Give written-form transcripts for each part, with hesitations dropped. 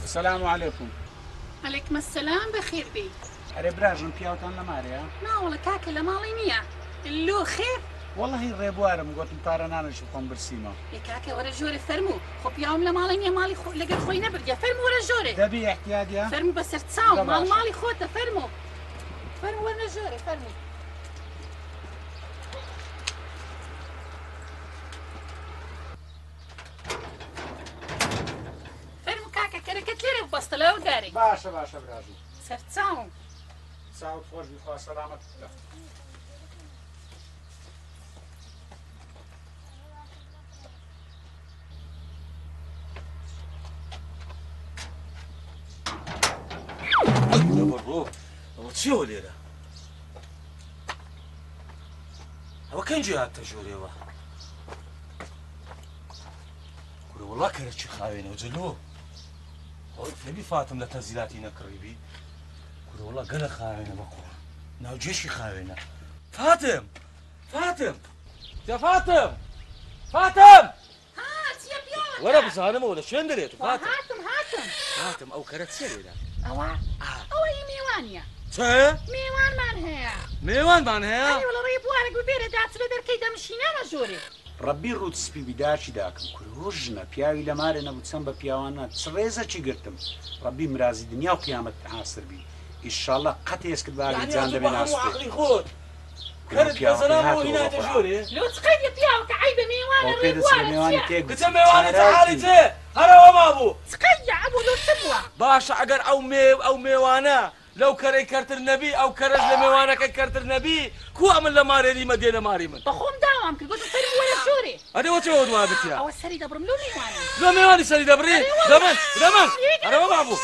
السلام عليكم. عليكم السلام بخير بي. أري براجن بياوتان لماريا. نا والله كاكا لمالي نيا اللو خير. والله الريبوارم قلت مطارنا نشوفهم برسيمة. يا كاكا ورا جوري فرمو خو بياوم لمالي نيا مالي خو لقد خوي نبرجا فرمو ورا جوري. دبي احتياجيا. فرمو بس تساوم مالي خوته فرمو. فرمو ورا جوري فرمو. فرمو كاكا كركت لي بس لو داري. باشا براجن. صرت تساوم. ساوت خوش بخوا سلامتك. برو هو چیو لێرە ئەوە کەنجی هاتە ژۆرێەوە کورە وەڵا کەرەچی خاوێنەوە جلۆ ئەوەی فێبی فاتم لە تەزیلاتی نەکڕیبی کورە وەڵا گەلە خاوێنە بەقوڕ ناوجێشی خاوێنە فاتم جا فاتم وەرە بزانمەوە لە شوێن دەرێت فاتم ئەو کەرە چیە لێرە ئەوەی میوانیە چ میوانمان هەیە میوانمان هەیە وڵە ڕێ بوارێک ببێرە داچ لە دەرکەی دەمشینانە ژۆرێ ڕەبی ڕوت سپی بیداچی داکەم کوڕژنە پیاوی لە مارێ نەبوو چەند بە پیاوانە چڕێزەکی گرتم ڕەبی مرازی دنیا و قیامەت حاسر بی ئیشاڵڵا قەت هێزکرد باگی جان دەبێ ناسپێ خۆت كانت بزنام وهنا تجوري لو تخيل فيها وكعيب ميوان الريبوان قلت ميوان تعالي هلا وما ابو تخيل ابو لو تبوا باشا اگر او ميوانا لو كري كرت النبي او كرز لميوانا كرت النبي كو امن لماري مدينه ماري من بخوم داوم كل قلت فرم ولا شوري هذا وجه ودوا بتيا او السري دبر لو ميوان لا ميواني سري دبري دمن انا وما ابو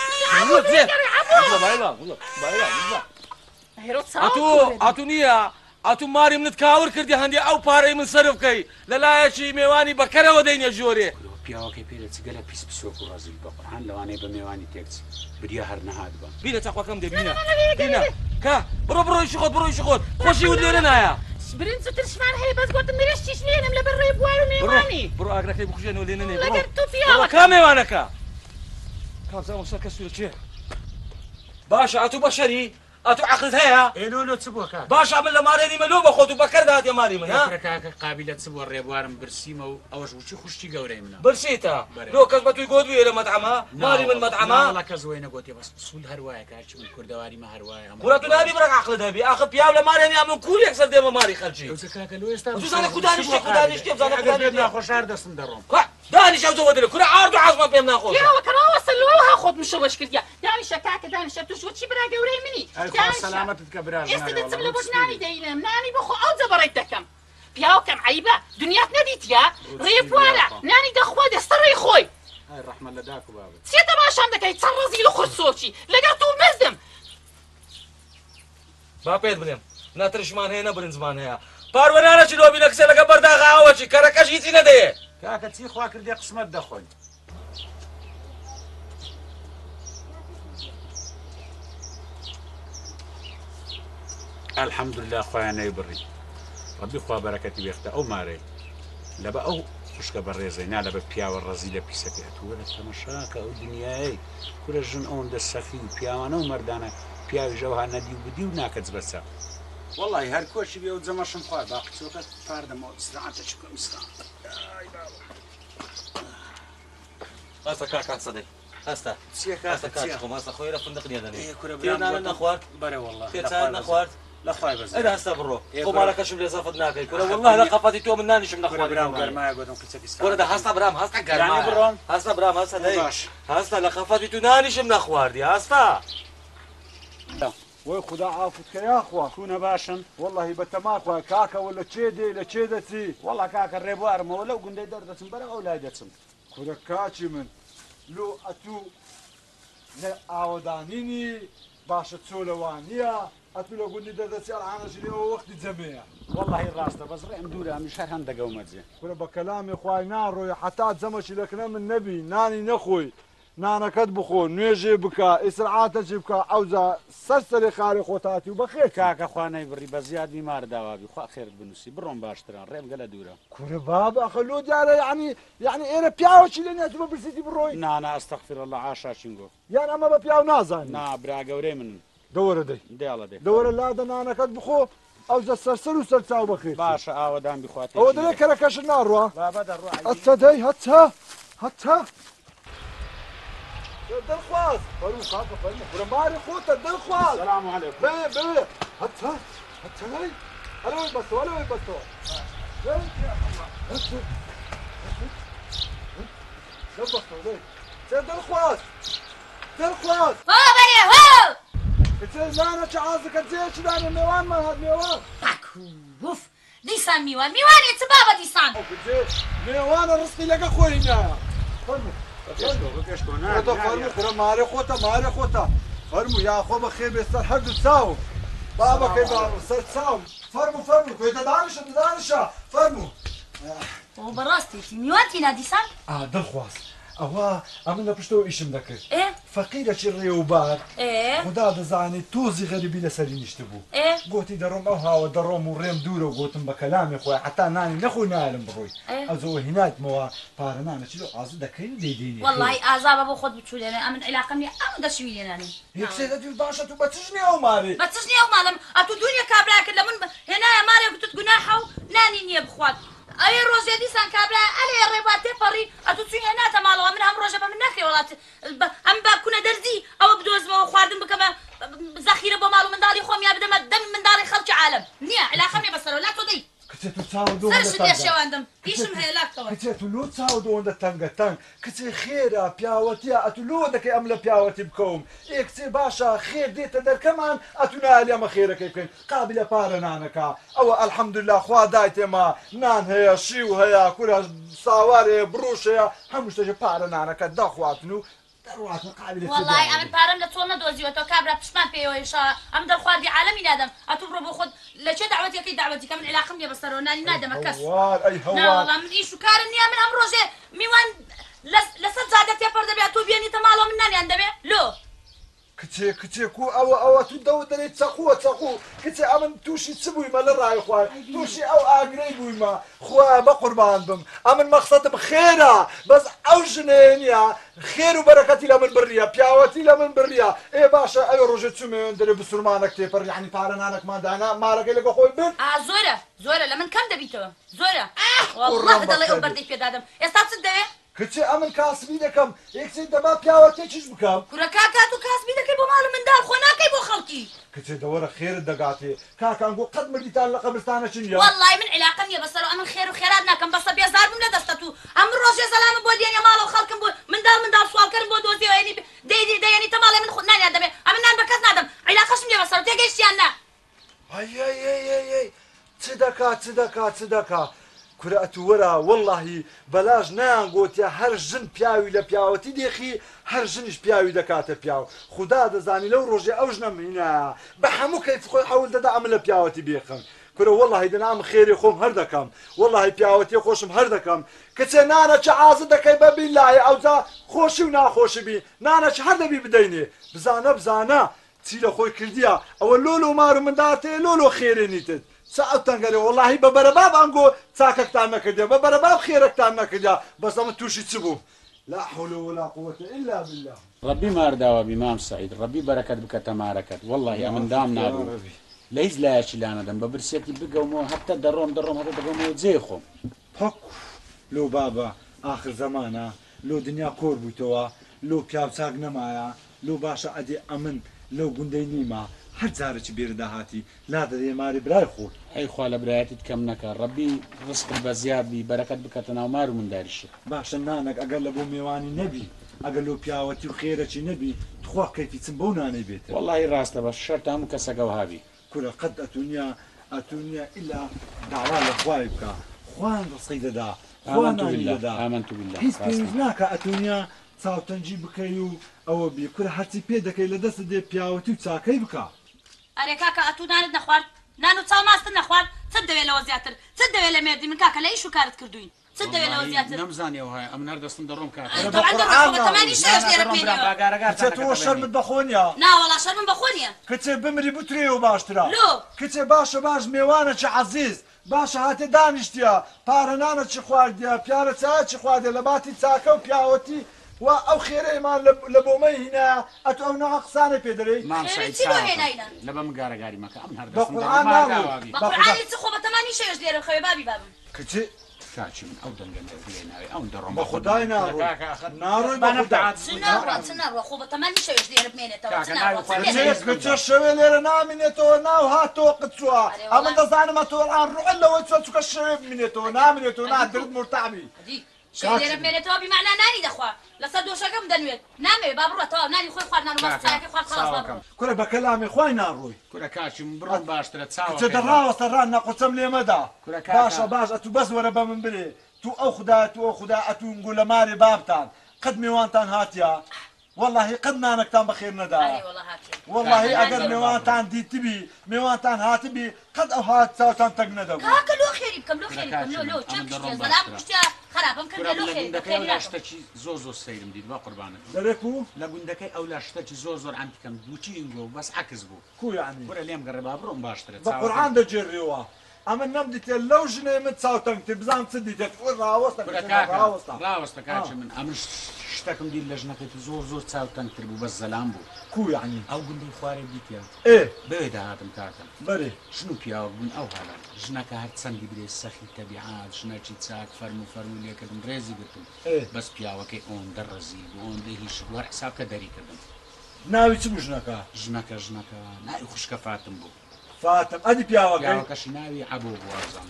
اتو نيه ئەتو ماری منت کاور کردی هەندی ئەو پارەی من سەرف بکەی لەلایەکی میێوانی بەکەرەوە دەینە ژۆرێ پیاوەکەی پێرە چگەلە پیس بسۆک و ڕازی بە قورئان لەوانەیە بە میێوانی تێکچی بریا هەر نەهات بە بینە چاقوەکەم دێ بینە کا بڕۆیشی خۆت خۆشی ود لێرە نایە برنج ترشمان هەیە بەس گوتم میرەشتیش لێنم لەبەر ڕێبوار و میێوانی بڕۆ ئاگرەکەی بخوژێنەوە لێ نەنێ لەگەر تو پیاوە کا میێوانەکە کامزانم سەر کە سوورە چێ باشە ئەتو بەشەری ئەتو عەقلت هەیە ئێنۆ چ بووە کاک باشە من لە مارێنی مەلۆ بە خۆت و بەکەر داهاتێ ماری من ها کاکە قابلە چ بووە ڕێبوارم برسیمە و ئەوەش وچی خوشتی گەورەی منە برسیتە لۆ کەس بە توی گۆت بوویە لە مەتعەمە ماری من مەتعەمە وەڵا کەس وەی نەگوتێ بەس سوول هەروایە کاچی من کوردەواریمە هەروایە کوڕە تو نابی بڕێک عەقلت هەبی ئاخە پیاو لە مارێنیا من کوور یەکسەر دێمە ماری خەلکی کاکە لۆ ئێستا تو زانە کو دانیشتێ بزانە ئەگەر ناخۆشار دەستم دەڕۆم دانیش ئەو زەوە دەرێ کورە ئارد و عەزمە پێم ناخۆش پیاوە کەڕەوە سەلوەوە خۆت مشەوەش کردیا دانیشە کاکە دانیشە توش وچی برا گەورەی منی سەلامەتت کە براژ ئێستا دەچم لە بۆش نانی دەینم نانی بخۆ ئەو جەبەڕێت دەکەم پیاوەکەم عیبە دنیات نەدیتیا ڕێبوارە نانی دەخوا دەستە ڕێی خۆی ڕەحمە لە داک و بابت چێتە باشان دەکەیت چەند ڕەزیل و خورسۆچی لەگەڵ تۆ مەردم با پێت بڵێم ناترشمان هەیە نە برنجمان هەیە پاروەرانە چی لۆبی لە کسێ لەگە بەرداغ ئاوەچی کەرەکەش هیچی نەدەیە کاکە چی خوا کردێ قسمەت دەخۆین الحەمدوللا خۆیان نەیبڕی ڕەبی خوا بەرەکەتی بێختە ئەو مارەی لە بە ئەو خوشکە بەڕێزەی نا لە بە پیاوە ڕەزی لە پیسەکە هەتووەرە تەمەشاکە ئەو دنیای کورە ژن ئەوەندە سەخی و پیاوانە و مەردانە پیاوی ژەوها نەدی و بدی و ناکەت بەچە وەڵی هەر کۆشی بێ و جەمەشم خوارد با قچۆکە پاردەمەوە ئیسراحەتە چکەم ئیستا هەستە کاکات سەدەی هەستە چییە کاتە چییە خۆم هەستە خۆی رە فندق نیە دەنێ کورە پێنانە نەخوارد بەرە وەڵڵا پێچان نەخوارد لەخوای بەزە ئەدا هەستە بڕۆ خۆمالەکەشم لێ زەفت ناکەی کورە وەڵڵا لە قەپەتی تۆ من نانیشم نەخوارد برام گەرمایە گۆدەم کچەکی کورە هەستە برام هەستە گەرمایە بڕۆم هەستە برام هەستە دەی هەستە لە قەپەتی تو نانیشم نەخواردی هەستە وەی خدا عافوت کە یاخوا کوونە باشن وەڵڵاهی بەتەماخوا کاکەوە لە چێ دێ لە چێ دەچی وەڵا کاکە ڕێبوارمەوە لەو گوندەی دەردەچم بەرە ئەو لای دەچم کورە کاچی من لۆ ئەتوو لە ئاوەدانینی باشە چۆلەوانیە ئەتوو لە گوندی دەردەچی ئەڵحانەشی لێەوە وەختی جەمەیە وەڵڵاهی ڕاستە بەس ڕێم دوورە ئەمیش هەر هەم دەگەومەجێ کورە بە کەلامی خوای ناڕۆی حتا جەمەشی لەکنە من نەبی نانی نەخۆی نانەکەت بخۆ نوێژێ بکە ئیسرعاتەجی بکە ئەوجا سەرسەری خاری خۆتاتی و بەخێر کاکە خوانەی بڕی بە زیاد بیمار داوابی خوا خێرت بنووسی بڕۆم باشتران ڕێبگە لە دوورە کورە بابە ئەخەلۆ دیارە یعنی ئێرە پیاوەکی لێ نێت بە برسیتی بڕۆی نانا ئەستەغفر الله عاشا چینگۆ یان ئەمە بە پیاو نازانانی نا برا گەورەی من دەوەرە دەی دێڵە دێ دەوەرە لادە نانەکەت بخۆ ئەوجا سەرسەر و سەرچاو بەخێر باشە ئاوەدان بخواتێ ئەوە دەڵێ کەرەکەش ناڕوە بابا دەڕوا هەتا دەی هەتا دڵخواز فەرموو کاکە فەرموو کورە ماری خۆتە دڵخواز سلام علیکم بێ هەتا دەی ئەلەوەی بەستەوە ئەلەوەی بەستەوە دڵخواز کچێ زانە چه ئازەکە جێکی دانێ میوانمان هات میوان پاکوف دیسان میوانی چ بابە دیسان کچێ میوانە ڕستی لەگە خۆی نایە فەرموو فەرموو کورە مارێ خۆتە فەرموو یاخۆ بە خێر بێستەر هەردوو چاوم بابەکەی سەر چاوم فەرموو کوێ دەدانشە فەرموو بۆ بەڕاستێکی میوانتینا دیسان دڵخواز ئەوە ئەمن لە پشتەوە ئیشم دەکرد فەقیرەکی ڕێوبار خدا دەزانێت تۆزی غەریبی لەسەری نیشت بوو گوتی دەڕۆم ئەو هاوە دەڕۆم و ڕێم دوورە و گوتم بە کەلامی خۆی حتا نانی نەخۆی نالم بڕۆی ئەزەوە هیناتمەوە پارە نانەچی لە ئازە دەکەین دەیدێنێ وەڵڵی ئازابە بۆ خۆت بچوولێنێ ئەمن عیلاقەم نیە ئەم دەشوی لێنانی یەکسێدەتی باشە تو بە چژنی ئەو مارێ بە چژنی ئەو ماڵم ئەتو دنیا کابرا کرد لە من هێنایە مارێ گوتت گوناحە و نانی نییە بخوات ئەوێ ڕۆژێ دیسان کابرا ئەلێ ڕێبات تێپەڕی ئەتو چوی هێناتە ماڵەوە من هەم ڕۆژە بە من نەخێ وڵات ئەم باکوونە دەردی ئەوە بدۆزمەوە خواردن بکەمە زەخیرە بۆ ماڵ و منداڵی خۆم یا بدەمە دەم منداڵی خەڵکی عالم نییە عیلاقەم نیە بەسەرەوە لا تۆ دەی کچێ تو چاو سەرشت لێ شێواندم پیشم هەیە لاکەوە کچێ تو لۆ چاو دۆندە تەنگە تەنگ کچێ خێرە پیاوەتیە ئەتو لۆ دەکەی ئەم لە پیاوەتی بکەوم کچێ باشە خێر دێتە دەرکەمان ئەتو نالی ئەمە خێرەکەی بکەین قابلە پارە نانەکە ئەوە ئەلحەمدوللا خوا دای تێما نان هەیە شیو هەیە کورە ساوار هەیە بڕۆش هەیە هەموو شتێکی پارە نانەکە دەخواتن و والله ئەمن پارەم لە تۆ نەدۆزیوەتەوە کابرا پشمان پێوەیشە ئەم دەرخواردی عالەمی نادەم ئەتو بڕۆ بۆ خۆت لە چێ داوەتەکەی داوەتیکە من عیلاقەم نیە بەسەرەوە نانی نادەمە کەس ناوەڵام من ئیش و کارم نییە من ئەم ڕۆژێ میوان لەسەر جادە تێپەر دەبێت تۆ بێنیتە ماڵەوە من نانیان دەبێ لۆ کچێ کو ئەوە تو دەوت دەرێت چەقووە کچێ ئەمن تووشی چ بوویمە لە ڕای خوار تووشی ئەو ئاگرەی بوویمە خوا بە قوربان بم ئەمن مەقسەدم خێرە بەس ئەو ژنێنە خێر و بەرەکەتی لە من بڕیە پیاوەتی لە من بڕیە باشە ئەوێ ڕۆژێ چومێن دەرێ بسوورمانێک تێپەر یعنی پارە نانێکمان دانا مارەکەی لەگە خۆی بن زۆرە لە من کەم دەبیتەوە زۆرە والله دەڵێ ئەو بەردەی پێدادەم ئێستا چت دەوێ کچێ ئەمن کاسبی دەکەم یەکسێ دەبا پیاوەتێکیش بکەم کورە کاکات و کاسبی دەکەی بۆ ماڵ منداڵ خۆ ناکەی بۆ خەڵکی کچێ دەوەرە خێرت دەگاتێ کاکانگۆ قەت مردیتان لە قەبرستانە چنیە والله من عیلاقەم نیە بەسەرەوە ئەمن خێر و خێرات ناکەم بەسە بێزار بم لە دەستە تو ئەم ڕۆژێ زەلامم بۆ دێنێ ماڵەوە خەڵکم بۆ منداڵ سوالکەرم بۆ دۆزیەوە دەیەنی تەماڵێ من نانیان دەبێ ئەمن نان بە کەس نادەم عیلاقەشم لێ بەسەر تێگەیشتیان نا چ دەکا کورە ئەتووەرە وەڵڵاهی بەلاژ نان گۆتیە هەر ژن پیاوی لە پیاوەتی دێخی هەر ژنیش پیاوی دەکاتە پیاو خدا دەزانی لەو ڕۆژێ ئەو ژنە منە بە هەموو کەیف خۆی حەول دەدا ئەمە لە پیاوەتی بێخم کورە وەڵڵاهی دەنام خێری خۆم هەر دەکەم وەڵڵاهی پیاوەتی خۆشم هەر دەکەم کچێ نانە چ ئازە دەکەی بە بیلایە ئەوجا خۆشی و ناخۆشی بی نانە چ هەر دەبی بدەینێ بزانە چی لە خۆی کردیە ئەوە لۆلۆ مار و منداتێ لۆلۆ خێرێنیتت ساعتەنگەرێ وەڵاهی بە بەرەباب ئەنگۆ چاکەکتان نەکردێ بە بەرەباب خێرەکتان نەکردیا بەس ئەمە تووشی چ بوو لا حول ولا قوة إلا بالله ڕەبی مارداوە بیمام سعید ڕەبی بەرەکەت بکەتە مارەکەت وەڵڵاهی ئەمن دام نابوو لە هیچ لایەکی لانەدەم بە برسێتی بگەمەوە هەفتە دەڕۆم هەتا دەگەمەوە جێ خۆم پەک لۆ بابە آخر زەمانە لۆ دنیا کۆر بوویتەوە لۆ پیاو چاک نەمایە لۆ باشە ئەدێ ئەمن لەو گوندەی نیمە هەر جارێکی بێرداهاتی لا دەدێ ماری برای خۆت ئەیخوا لە برایەتیت کەم نەکە ڕەبی ڕزقت بە زیادی بەرەکەت بکەتە ناو مار و منداریشە باشە نانێک ئەگەر لە بۆ میێوانی نەبی ئەگەر لەو پیاوەتی و خێرەکی نەبی تخوا کەیفی چم بەو نانەی بێتە وەڵڵاهی ڕاستە بە شەرت هەموو کەسەکە هاوی کورە قەت ئەتونیا ئیلا داوا لە خوای بکە خوان ڕسقی دەدا ئامەنتو بالله هیچ پێویست ناکە ئەتونیا چاوتەنجی بکەی و ئەوە بی کورە هەرچی پێ دەکەی لە دەست دێ پیاوەتی و چاکەی بکە ئەرێ کاکە ئەتو نانت نەخوارد نان و چاو ماستن نەخوارد چت دەوێت لەوە زیاتر چت دەوێت لە مێردی من کاکە لە ئیش و کارت کردوین چ چ دەوێنەوە زیاتر نەمزانیەوە ئەم نەردەستم دەڕۆم کات تەمانی شەش لێرە بمێنەوە کچە تۆ شەرمت بەخۆنیە ناوەڵا شەرمم بەخۆنیە کچێ بمری بترێەوە باشترا لۆ کچێ باشە باش میێوانە چ عەزیز باشە هاتێ دانیشتیا پارەنانە چی خواردیا پیارە چای چی خواردێ لە باتی چاکە و پیاوەتی و ئەو خێرەیمان لە بۆمەی هینە ئەتو ئەو نەها قسانێ پێدەرەی چی بۆ هێناینە لە بەم گارەگاری مەکە ئەم بە هەردەستم قورئان ناڵێ بە قورئانی چ خۆ بە تەمانی شەش لێرە خەوێ بابی بابم کچێ کاچی من ئەو دەنگە ناوی ئەو دەڕۆم بە خودای ناڕۆی ناڕۆی بە خودای چ ناڕوە خۆ بە تەمانی شەش لێرە بمێنێتەوە کچە شەوێ لێرە نامێنێتەوە ناو هاتۆ قچووە ئەمە دەزانمە تۆ ئان ڕۆڵ لەوەی چووکە شەوێ بمێنێتەوە نامێنێتەوە نادرت مرتابی لێرە بمێنێتەوە بیمەعنا نانی دەخوا لەسەر دۆشەکەم دەنوێت نامەوێ با بڕۆتەوە نانی خۆی خواردنان و مەست چاکەی خوارد خەڵاس با بڕۆ کورە بە کەلامی خوای ناڕۆی کورە کاچی من بڕۆم باشترە چاوە کچە دەڕاوەستە ڕان نەقوچەم لێمەدا باشە باش ئەتو بەس وەرە بە من برێ تو ئەو خوددا تو ئەو خوددا ئەتو گو لە مارێ بابتان قەت میێوانتان هاتیە واللهی قەت نانەکتان بەخێر نەدایە واللهی ئەگەر میێوانتان دیتبی میێوانتان هاتبی قەت ئەو هات چاوتان تەک نەدەبوو کاکە لۆ خێری بکەم لۆ خێری بکەم لۆ چەند کشتێ زەلام کشتیا خراپم کردە لۆ خێری گوندەکەی ئەو لاشتەکی زۆر سەیرم دیت وا قوربانت دەرێک و لە گوندەکەی ئەو لاشتەکی زۆر ئەمتیکەم دووچی ئینگۆ بەس عکس بوو کویانی وەرە لێم گەڕێ با بڕۆم باشترە بە قورئان دەجێڕیەوە ئەمە نەمدیتێ لەو ژنەی من چاوتەنگتر بزانم چ دیتێت ڕاوەستە کاچی من ئەمن شتەکەم دی لە ژنەکەی زۆر چاوتەنگتر بوو بەس زەلام بوو کویانی ئەو گوندی خوارێ دیتە بەوێ داهاتم کاکەم بەرێ ژن و پیاوە بوون ئەو هەڵە ژنەکە هەر چەندی برێ سەخی تەبیعات ژنەکی چاک فەرمو لێکردم ڕێزی گرتم بەس پیاوەکەی ئەوەندە ڕەزیل بوو ئەوەندە هیچ وەر حسابکە دەریکردم ناوی چ بوو ژنەکە ژنەکە ناوی خوشکە فاتم بوو فاتم ئەدی پیاوەکەی پیاوەکەشی ناوی عەبوو بوو ئازان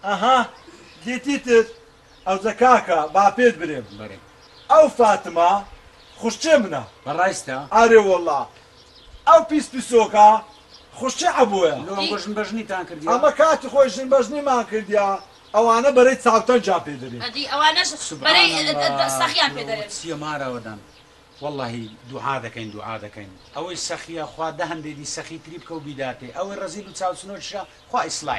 ئەها دیتیتر ئەو زەکاکە با پێت برێم بەرێ ئەو فاتمە خوشچێ منە بەڕاستە ئارێ وەڵڵا ئەو پیسۆکە خوشچێ عەبووە ژن بەژنیتان کردی ئەمە کاتی خۆی ژن بەژنیمان کردیا ئەوانە بەرەی چاوتەن جا پێ دەرێت ئەوانەش بەرەی سەخیان پێ دەرێت چیە مارەوەدان واللهی دوعا دەکەین ئەوەی سەخیە خوا دە هەندێکی سەخی تری بکە و بیداتێ ئەوەی ڕەزیل و چاوچنۆشە خوا ئیسلاح